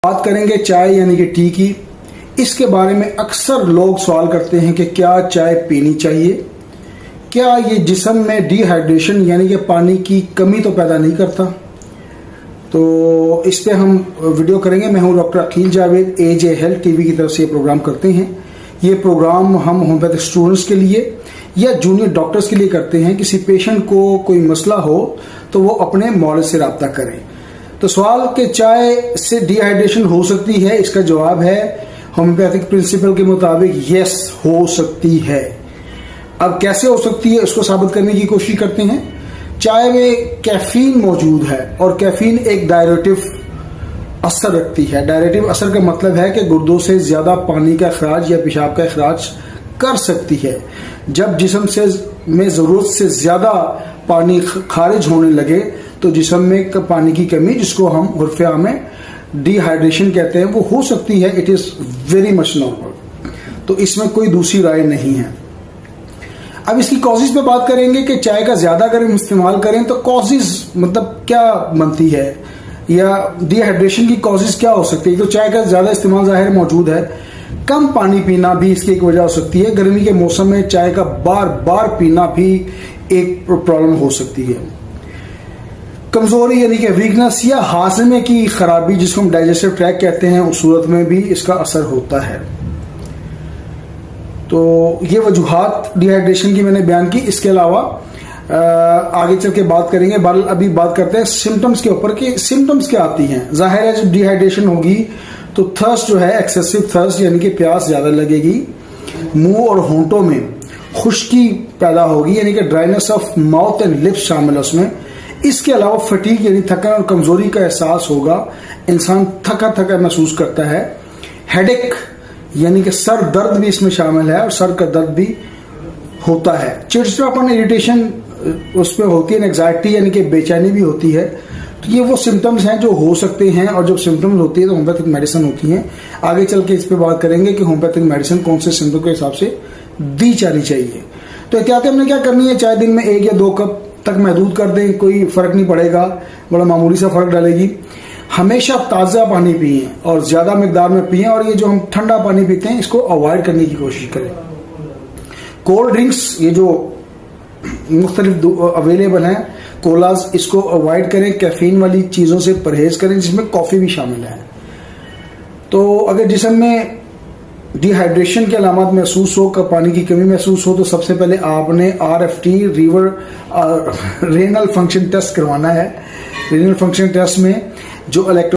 बात करेंगे चाय यानी कि टी की। इसके बारे में अक्सर लोग सवाल करते हैं कि क्या चाय पीनी चाहिए, क्या ये जिस्म में डिहाइड्रेशन यानी कि पानी की कमी तो पैदा नहीं करता। तो इस पे हम वीडियो करेंगे। मैं हूं डॉक्टर अकील जावेद, एजे हेल्थ टीवी की तरफ से ये प्रोग्राम करते हैं। ये प्रोग्राम हम होम्योपैथिक स्टूडेंट्स के लिए या जूनियर डॉक्टर्स के लिए करते हैं। किसी पेशेंट को कोई मसला हो तो वो अपने मौलवी से रब्ता करें। तो सवाल कि चाय से डिहाइड्रेशन हो सकती है, इसका जवाब है होम्योपैथिक प्रिंसिपल के मुताबिक यस, हो सकती है। अब कैसे हो सकती है उसको साबित करने की कोशिश करते हैं। चाय में कैफीन मौजूद है और कैफीन एक डायरेटिव असर रखती है। डायरेटिव असर का मतलब है कि गुर्दों से ज्यादा पानी का अखराज या पेशाब का अखराज कर सकती है। जब जिस्म से में जरूरत से ज्यादा पानी खारिज होने लगे तो जिस्म में पानी की कमी, जिसको हम उर्फ़े आम में डिहाइड्रेशन कहते हैं, वो हो सकती है। It is very much normal. तो इसमें कोई दूसरी राय नहीं है। अब इसकी कॉजेज पे बात करेंगे कि चाय का ज्यादा अगर हम इस्तेमाल करें तो कॉजेज मतलब क्या बनती है या डिहाइड्रेशन की कॉजेज क्या हो सकती है। तो चाय का ज्यादा इस्तेमाल जाहिर मौजूद है। कम पानी पीना भी इसकी एक वजह हो सकती है। गर्मी के मौसम में चाय का बार बार पीना भी एक प्रॉब्लम हो सकती है। कमजोरी यानी कि वीकनेस या हाजमे की खराबी, जिसको हम डाइजेस्टिव ट्रैक कहते हैं, उस सूरत में भी इसका असर होता है। तो ये वजूहात डिहाइड्रेशन की मैंने बयान की। इसके अलावा आगे चल के बात करेंगे। अभी बात करते हैं सिम्टम्स के ऊपर कि सिम्टम्स क्या आती हैं। जाहिर है जब डिहाइड्रेशन होगी तो थर्स्ट जो है, एक्सेसिव थर्स्ट यानी कि प्यास ज्यादा लगेगी। मुंह और होंठों में खुश्की पैदा होगी यानी कि dryness of mouth and lips शामिल है उसमें। इसके अलावा फटीग यानी थकन और कमजोरी का एहसास होगा। इंसान थका थका महसूस करता है। हेडेक यानी कि सर दर्द भी इसमें शामिल है और सर का दर्द भी होता है। चिड़चिड़ापन, इरिटेशन उस पर होती है। एंग्जाइटी यानी कि बेचैनी भी होती है। तो ये वो सिम्टम्स हैं जो हो सकते हैं। और जब सिम्टम्स होती है तो होम्योपैथिक मेडिसिन होती हैं। आगे चल के इस पर बात करेंगे कि होम्योपैथिक मेडिसिन कौन से सिम्टम के हिसाब से दी जानी चाहिए। तो एहतियात हमने क्या करनी है, चाय दिन में 1 या 2 कप तक महदूद कर दें, कोई फर्क नहीं पड़ेगा, बड़ा मामूली सा फर्क डालेगी। हमेशा ताज़ा पानी पिए और ज्यादा मिकदार में पिए। और ये जो हम ठंडा पानी पीते हैं इसको अवॉइड करने की कोशिश करें। कोल्ड ड्रिंक्स ये जो मुख्तलिफ अवेलेबल हैं, कोलाज, इसको अवॉइड करें। कैफीन वाली चीजों से परहेज करें जिसमें कॉफी भी शामिल है। तो अगर जिस्म में डिहाइड्रेशन के अलामत महसूस हो, पानी की कमी महसूस हो, तो सबसे पहले आपने RFT रेनल फंक्शन टेस्ट करवाना है। रेनल फंक्शन टेस्ट में जो